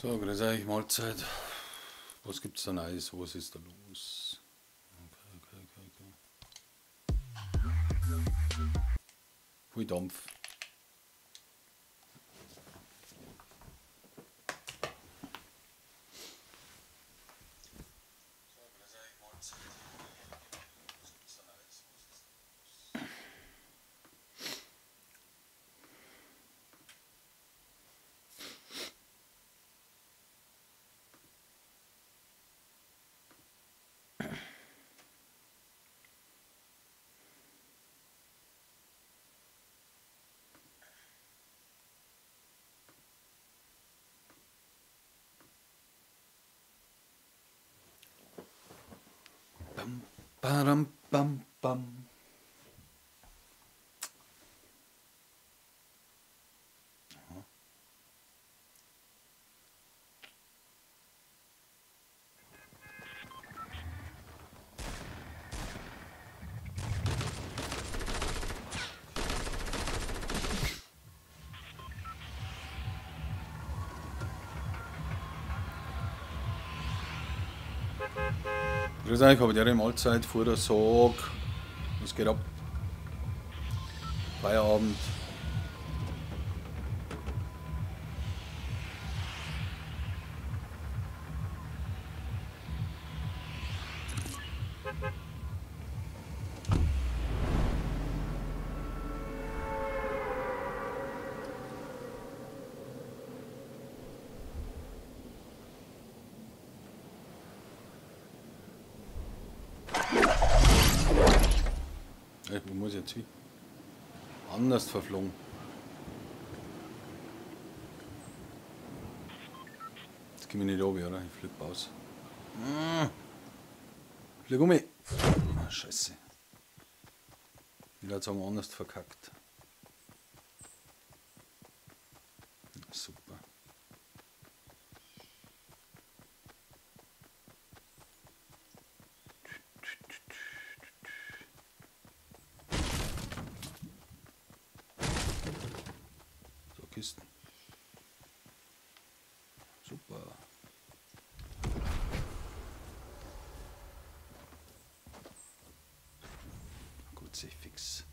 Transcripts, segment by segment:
So, grüß euch, Mahlzeit. Was gibt's da Neues? Was ist da los? Okay. Viel Dampf. Bam, badam, bam, bam. Grüß euch, habe die Mahlzeit vor der Sog. Was geht ab? Feierabend. Wo muss ich jetzt hin? Anders verflogen. Jetzt komme ich nicht runter, oder? Ich fliege raus. Flieg um mich. Ah, Scheiße. Ich würde sagen, anders verkackt. Super. So, Kisten. Super. Gut, sehr fix.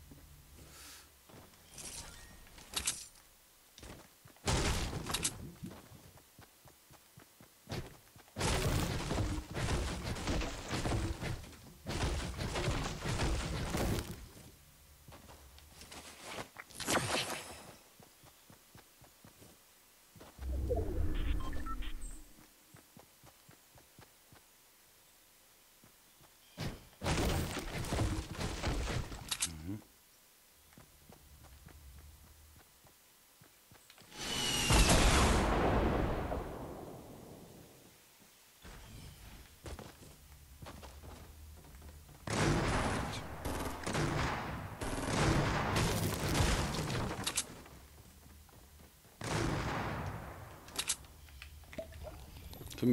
Ich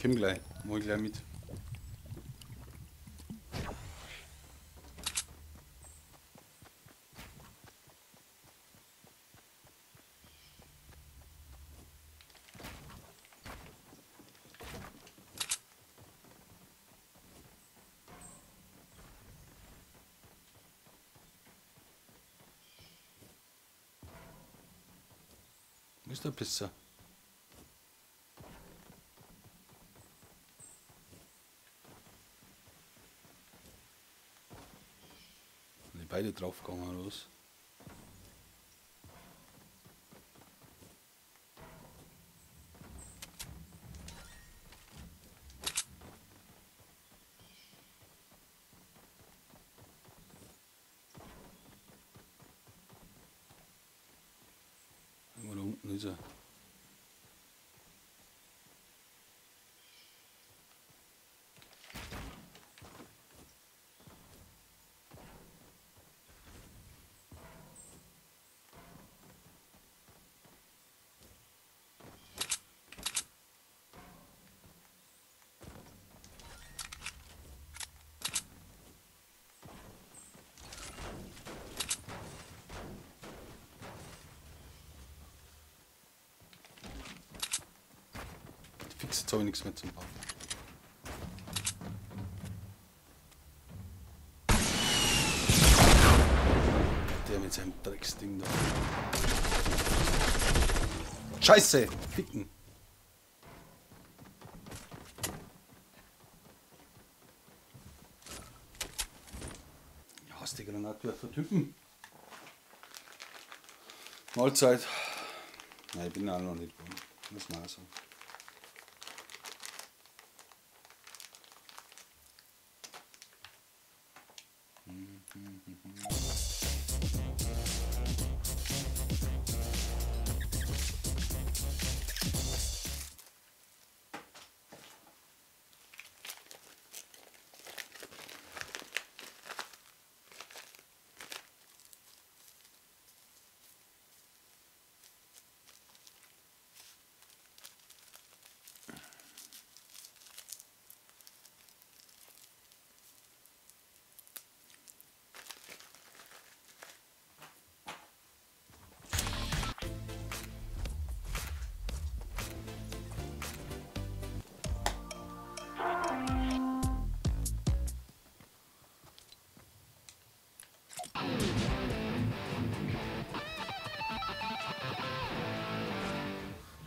komm gleich. Mach ich gleich mit. Wo ist der Pisser? Sind die beide draufgegangen oder was? Irgendwo da unten ist er. nichts, jetzt habe ich nichts mehr zum Bauen. Der mit seinem Drecksding da. Scheiße! Ficken! Ja, hast die Granatwerfer Typen? Mahlzeit. Nein, ich bin auch noch nicht geworden. Muss man auch sagen.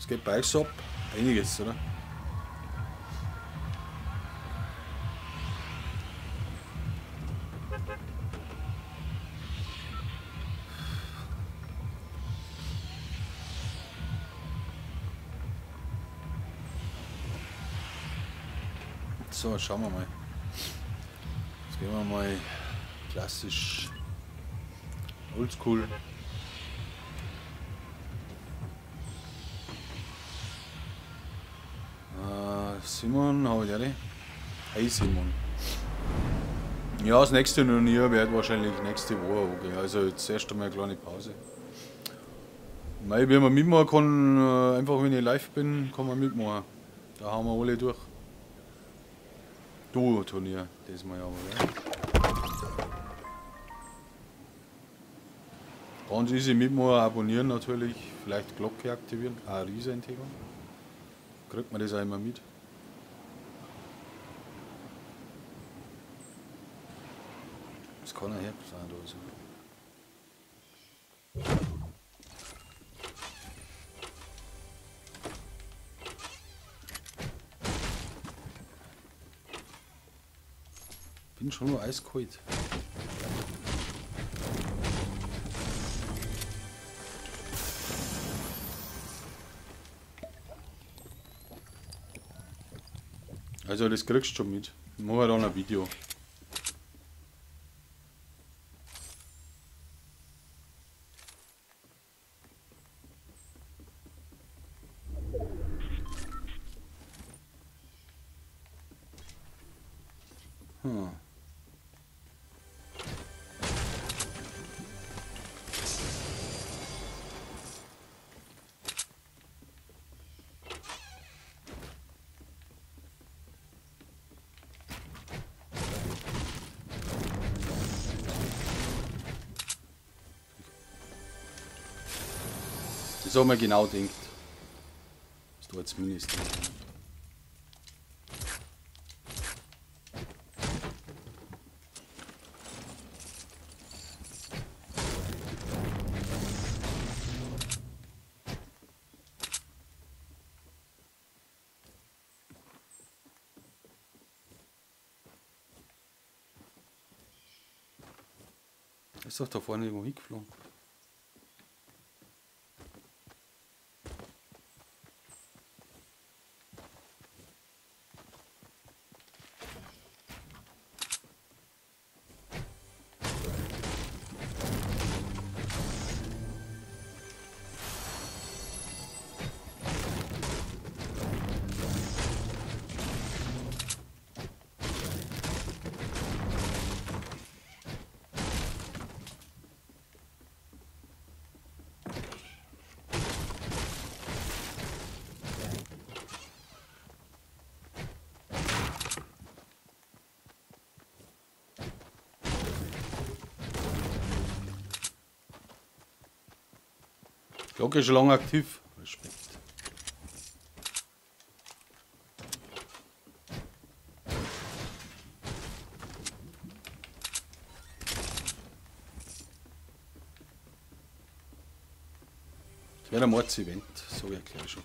Es geht bei euch so ab. Einiges, oder? So, schauen wir mal. Jetzt gehen wir mal klassisch oldschool. Simon, habe ich ehrlich? Hey Simon. Ja, das nächste Turnier wird wahrscheinlich nächste Woche angehen. Also jetzt erst einmal eine kleine Pause. Weil, wenn man mitmachen kann, einfach wenn ich live bin, kann man mitmachen. Da haben wir alle durch. Duo-Turnier, diesmal aber, ja. Ganz easy mitmachen, abonnieren natürlich, vielleicht Glocke aktivieren, auch ein Riesenthema. Kriegt man das auch immer mit. Das kann ein Herbst sein, da sein. Bin schon nur eiskalt. Also das kriegst du schon mit. Ich mache dann ein Video. Das haben wir genau gedacht. Das tut jetzt Minister. Ist doch da vorne irgendwo hingeflogen. Glocke ist schon lange aktiv. Respekt. Das wäre ein Mords-Event, sage ich gleich schon.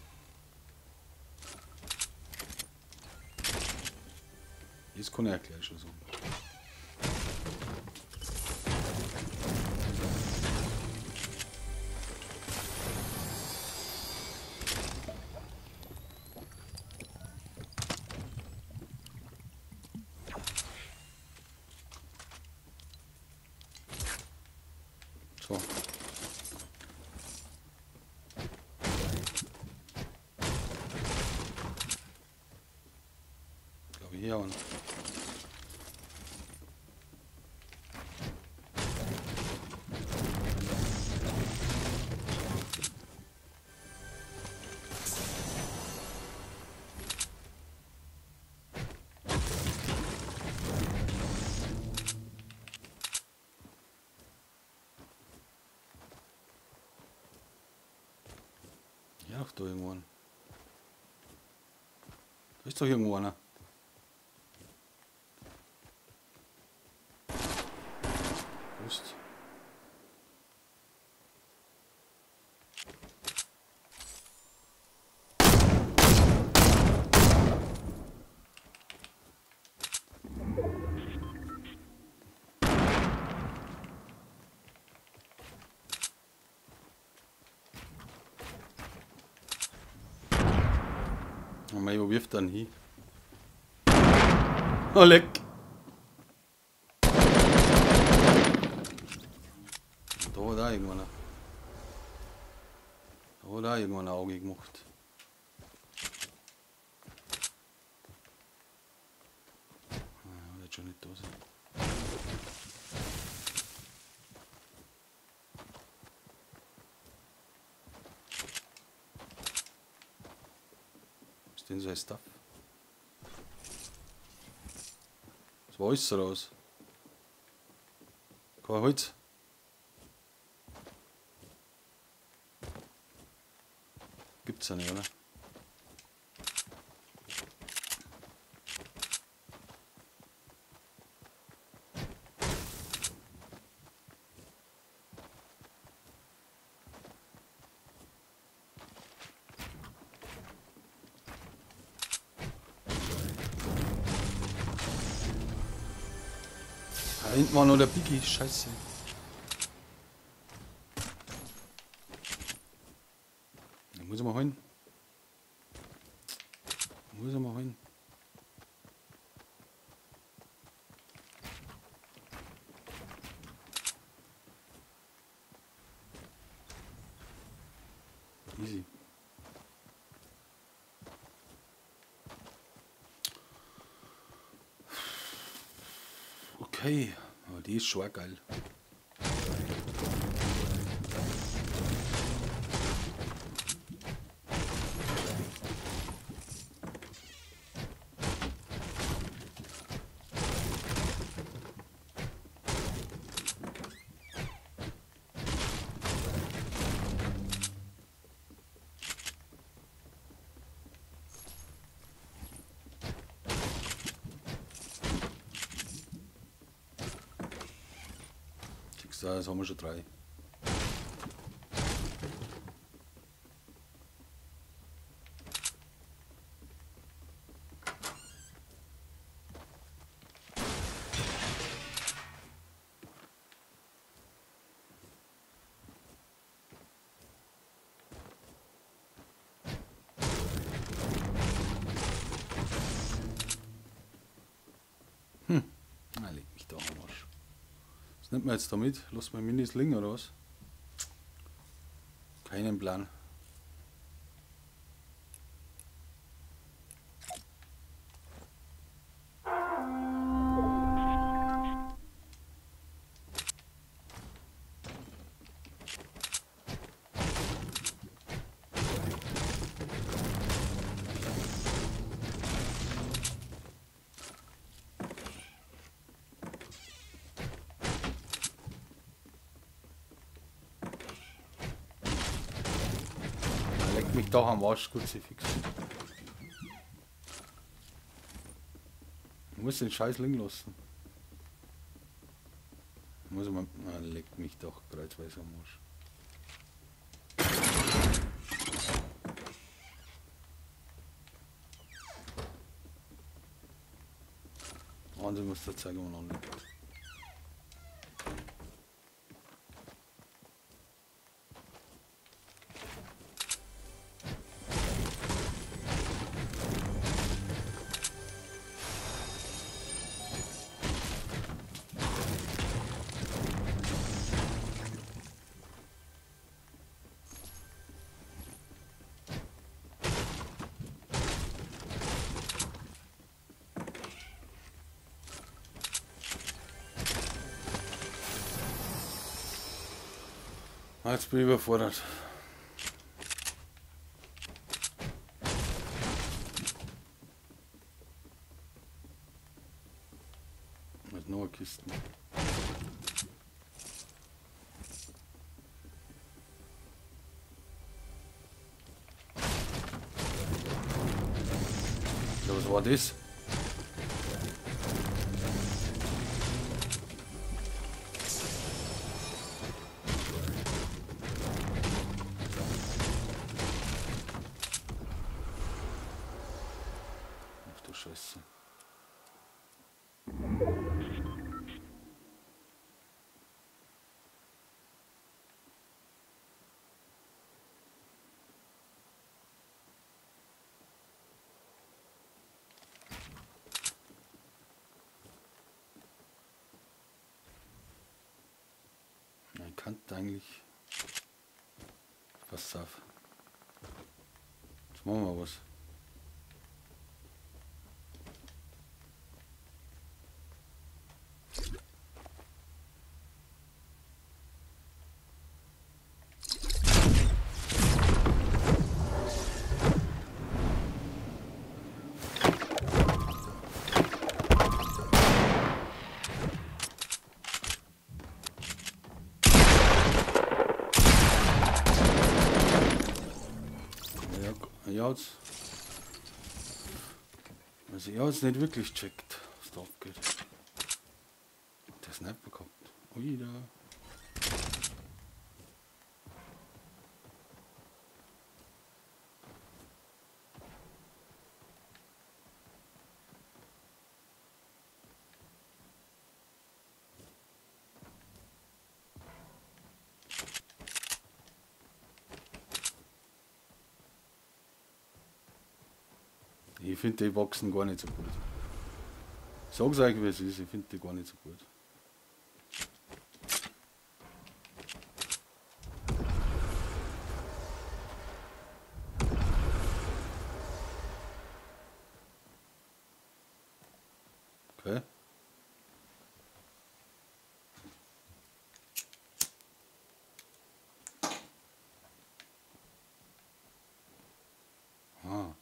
Das kann ich auch gleich schon sagen. So. Glaube ich hier und ja, noch da irgendwo einer. Da ist doch irgendwo einer. Prost. Oh mei, wo wirft er denn hin? Oh, leck! Da hat auch irgendwann ein... Da hat auch irgendwann ein Auge gemacht. Ah, wird schon nicht da sein. Was ist denn so ein Stuff? Das war alles raus. Kein Holz. Gibt's ja nicht, oder? Da hinten war noch der Biggie, scheiße. Den muss ich mal holen. Den muss ich mal holen. Easy. Okay, aber die ist schon geil. Das haben wir schon 3. Na, leg mich da am Arsch. Was nimmt man jetzt damit? Lass mal Minis liegen oder was? Keinen Plan. Leck mich doch am Arsch, Kruzifix. Ich muss den Scheiß liegen lassen. Muss man. Ah, leck mich doch kreuzweise am Arsch. Wahnsinn, was der Zeiger mal anlegt. Jetzt bin ich überfordert. Mit noch Kisten. Ja, was war das? Scheiße. Ich kann eigentlich. Pass auf. Jetzt machen wir was. Ja, also ich habe jetzt nicht wirklich checkt, was da abgeht. Der Sniper gehabt. Ui, da. Ich finde die Boxen gar nicht so gut. Sag's euch, wie es ist, ich finde die gar nicht so gut. Okay. Ah.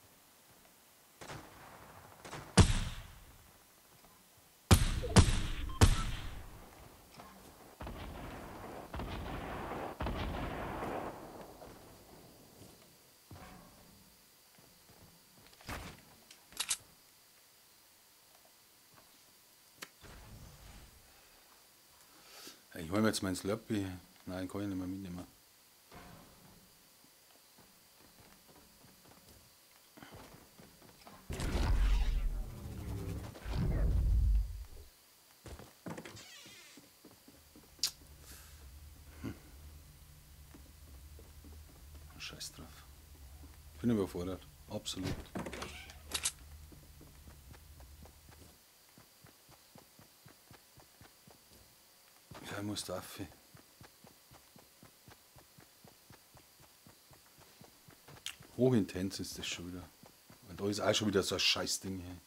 Ich hole mir jetzt meinen Slurpee. Nein, kann ich nicht mehr mitnehmen. Scheiß drauf. Bin überfordert. Absolut. Ja, ich muss da auf. Hochintens ist das schon wieder. Und da ist auch schon wieder so ein Scheißding hier.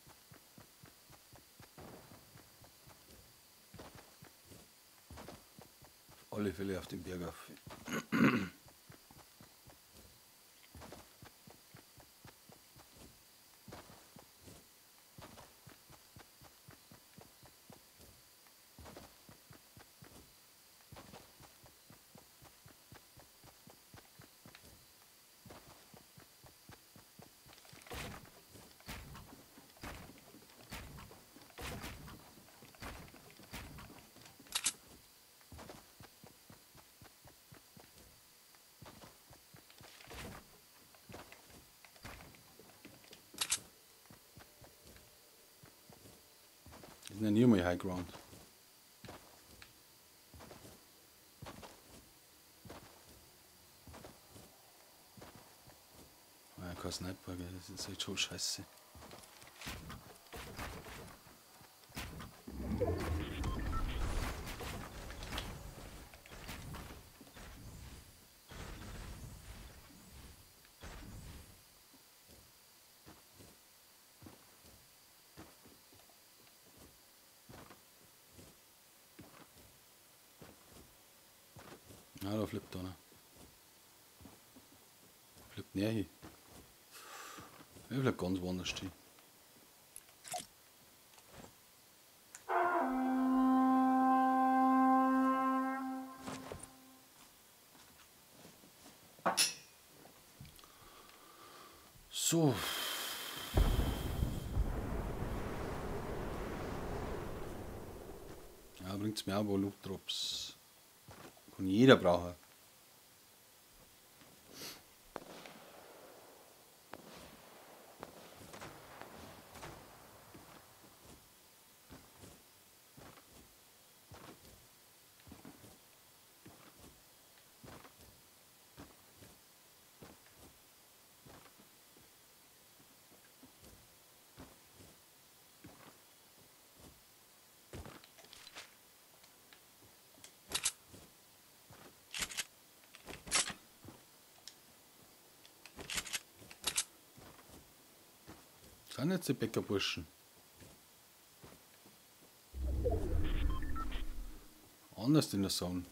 Auf alle Fälle auf den Berg auf. Das ist ja nie mal High Ground. Ah, kein Sniper, gell? Das ist halt schon scheiße. Ah, da flippt einer. Flippt näher hin. Ich bleib ganz woanders stehen. So. Ja, bringt's mir auch wohl Loot Drops. Kann jeder brauchen. Sind jetzt die Bäckerburschen. Anders in der Sonne.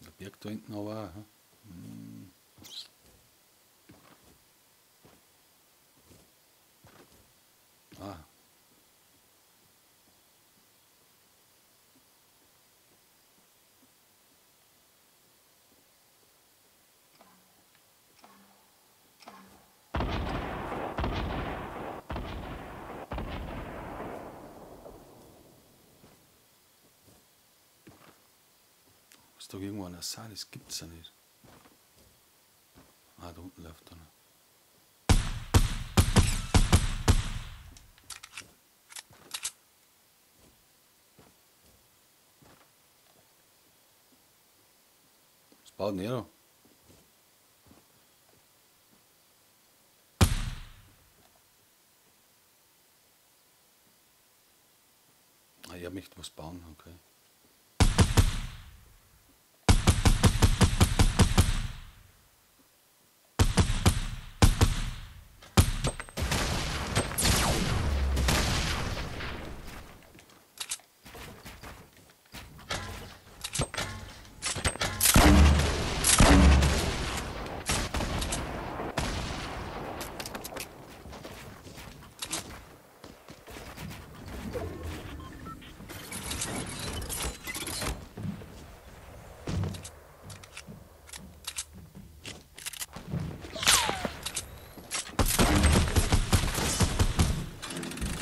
Der Berg da hinten aber auch. Ah. Ist doch irgendwo an der Saal, das gibt's ja nicht. Ah, da unten läuft einer. Was baut denn er da? Ah, er möchte was bauen, okay.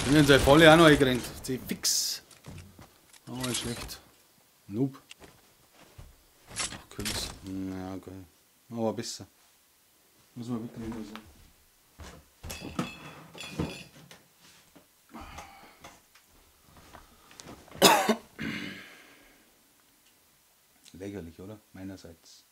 Ich bin seine Falle auch noch eingerannt. Sie fix. Oh, nicht schlecht. Noob. Ach, Küls. Ja, geil. Aber besser. Muss man wirklich also. Lächerlich, oder? Meinerseits.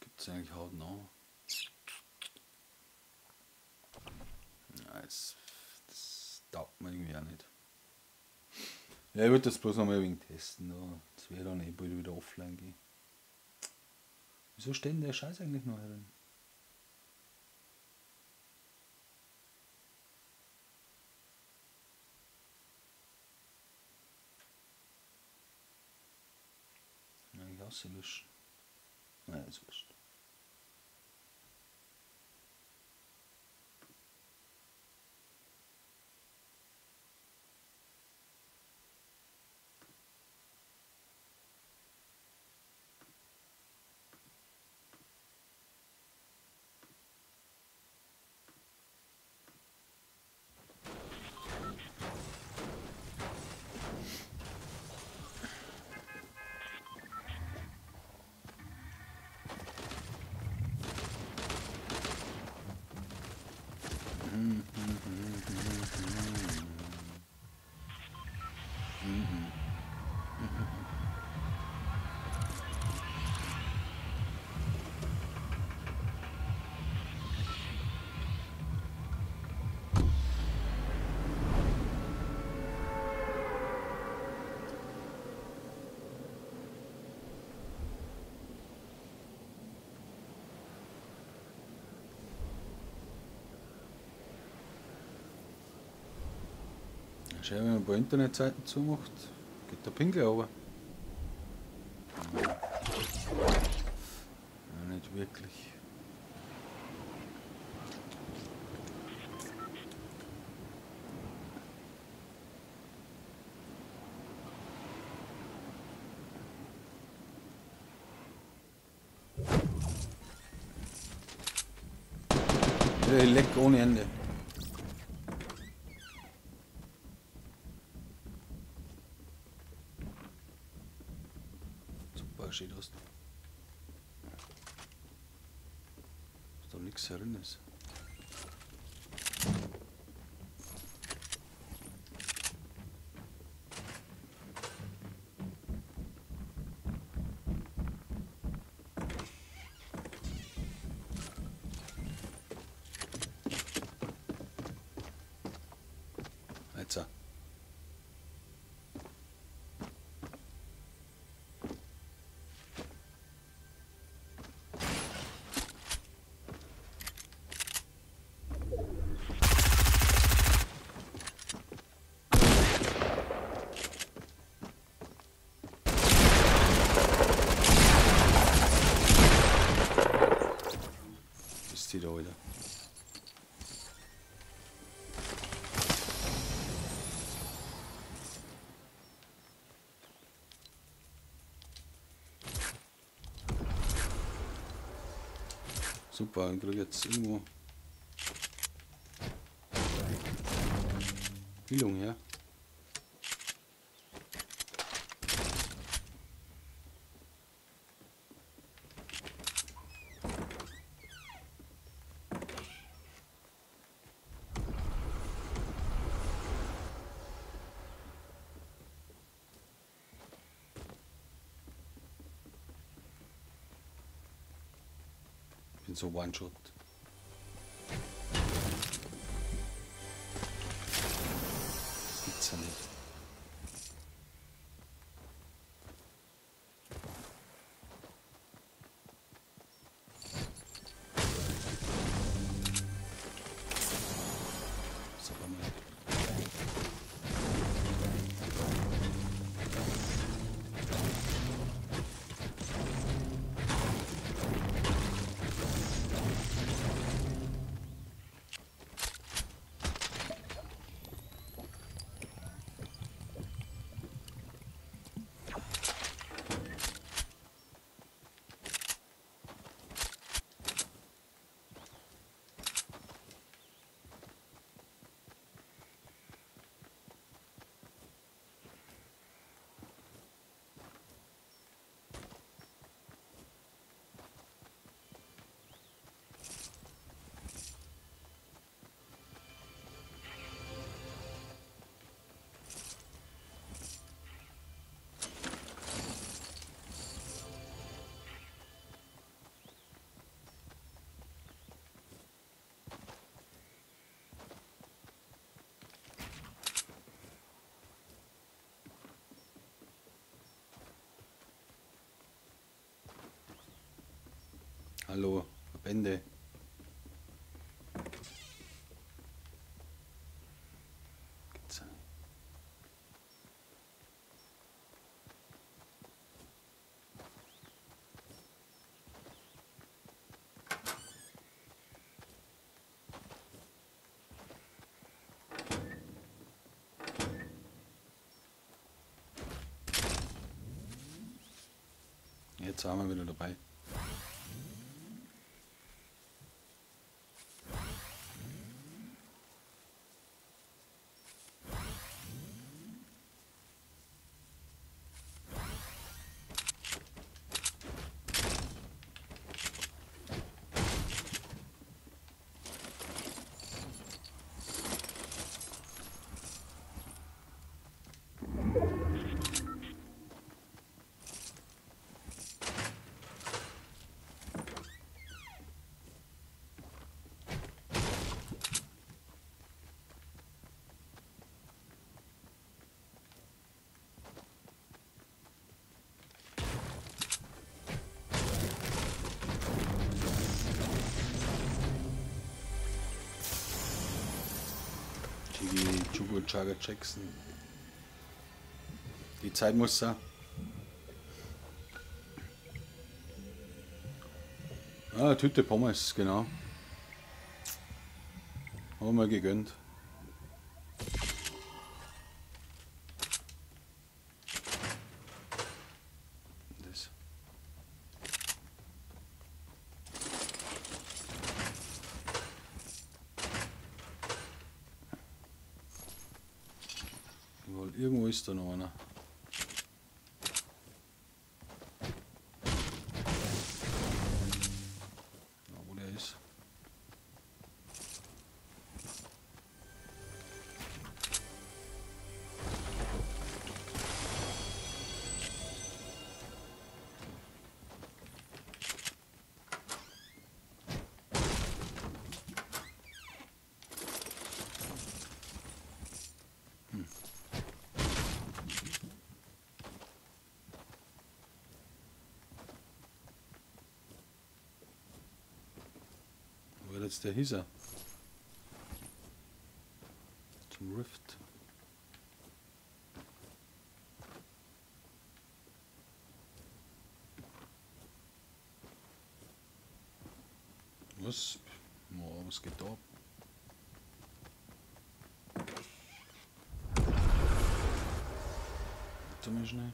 Gibt's eigentlich hautnah? Ja, das taugt mir irgendwie auch nicht. Ja, ich würde das bloß noch mal ein wenig testen. Da. Das wäre dann bald wieder offline gehen. Wieso steht denn der Scheiß eigentlich noch herin? Eigentlich auslöschen. Naja, ist wurscht. Schau, wenn man ein paar Internetseiten zumacht, geht der Pinsel runter. Ja, nicht wirklich. Der leckt ohne Ende. Super, steht aus. Dass da nichts drin ist. Jetzt. Ist die da wieder. Super, dann krieg ich jetzt irgendwo Heilung her. Bin so One-Shot. Das gibt's ja nicht. Sag mal. Hallo, Verbände. Gibt's ja nicht. Jetzt sind wir wieder dabei. Jiggy Jugo Jagger Jackson. Die Zeit muss sein. Ah, Tüte Pommes, genau. Haben wir gegönnt. Das. Weil irgendwo ist da noch einer. Ja, wo der ist. Wo wird jetzt der Hisser? Zum Rift. Was? Oh, was geht da ab? Warte mal schnell.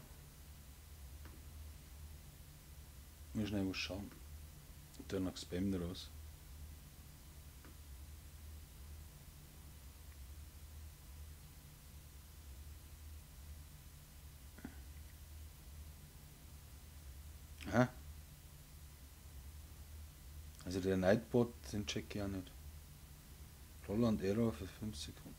Mal schnell was schauen. Dann noch Spam draus. Hä? Also der Nightbot, den check ich auch nicht. Roland Error für 5 Sekunden.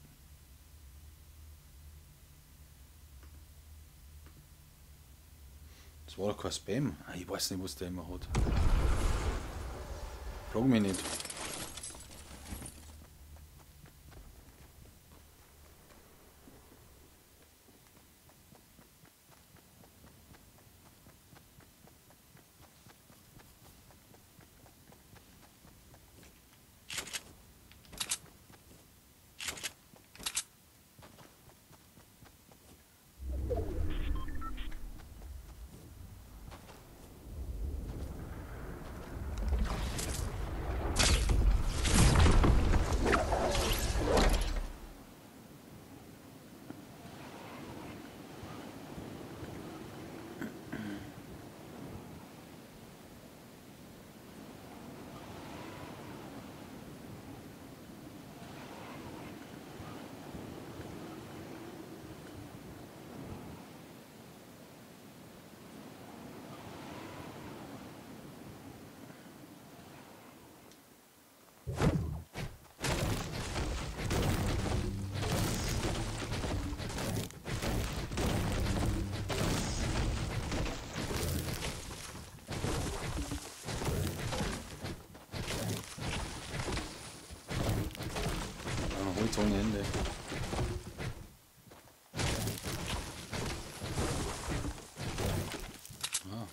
Das war doch kein Spam. Ich weiß nicht, was der immer hat. Frag mich nicht. Holz ohne Ende. Ah.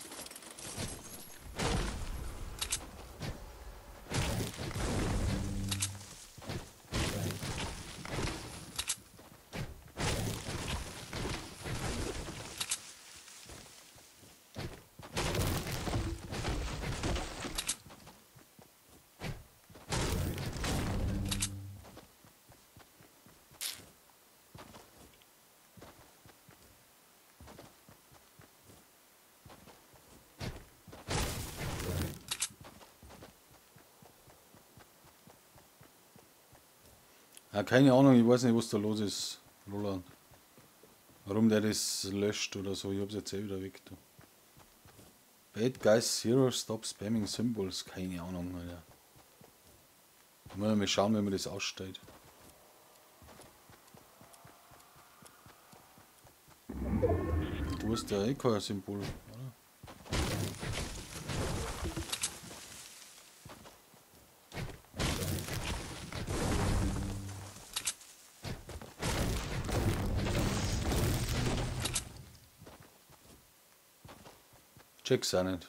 Ja, keine Ahnung, ich weiß nicht, was da los ist, Roland. Warum der das löscht oder so, ich hab's jetzt eh wieder weg. Du. Bad Guys Zero Stop Spamming Symbols, keine Ahnung, Alter. Mal schauen, wenn man das ausstellt. Du hast ja eh kein Symbol, oder? Check's auch nicht.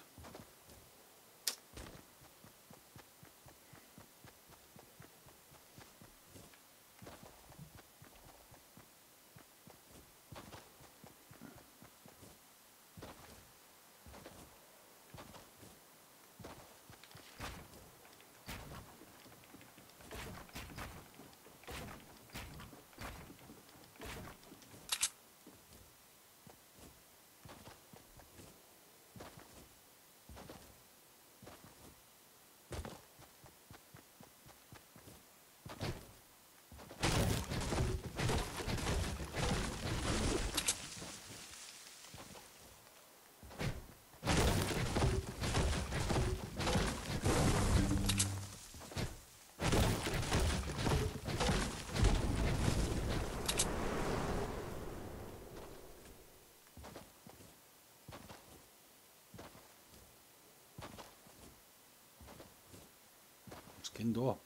geht da ab?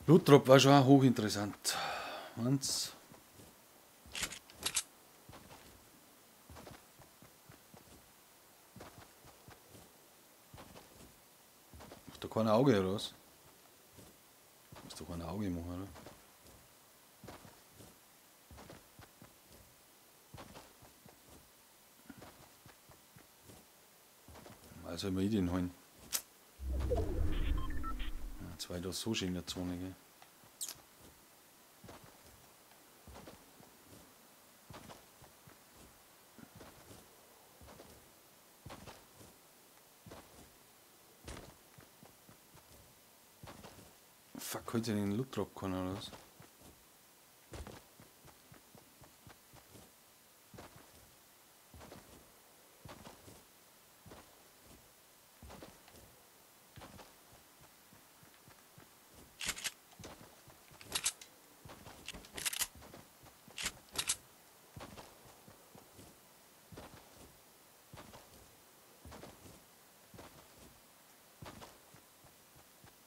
Lootrop war schon auch hochinteressant. Eins. Macht da kein Auge oder was? Muss doch kein Auge machen, oder? Also mal den holen. Ja, zwei da so schön in der Zone, gell? Fuck, heute den Loot Drop kann oder was?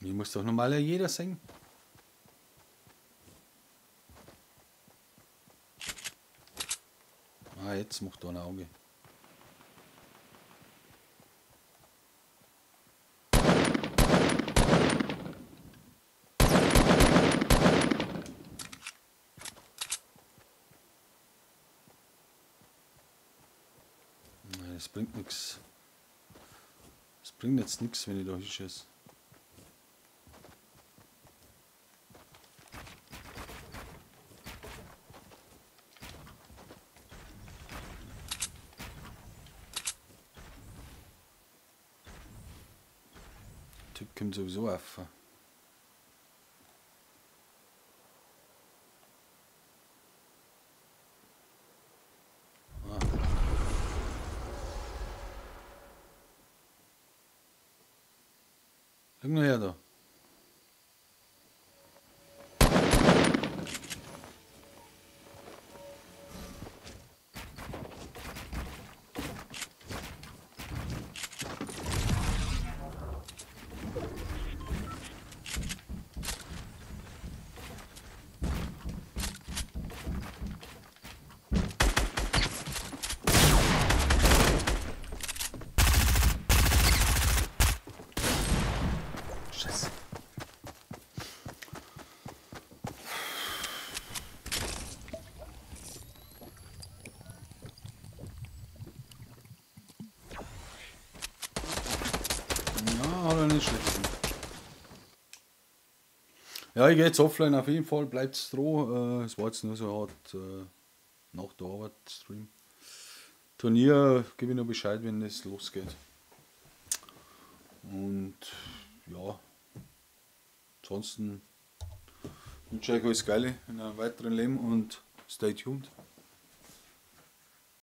Mir muss doch normal jeder singen. Ah, jetzt macht er ein Auge. Nein, das bringt nichts. Das bringt jetzt nichts, wenn ich da hinschieße. Der Typ kommt sowieso auf. Schau nur her da. Scheiße. Ja, hat er nicht schlecht gemacht. Ja, ich gehe jetzt offline auf jeden Fall, bleibt dran. Es war jetzt nur so hart nach der Arbeit Stream. Turnier gebe ich noch Bescheid, wenn es losgeht. Und ja, ansonsten wünsche ich euch alles Geile in einem weiteren Leben und stay tuned.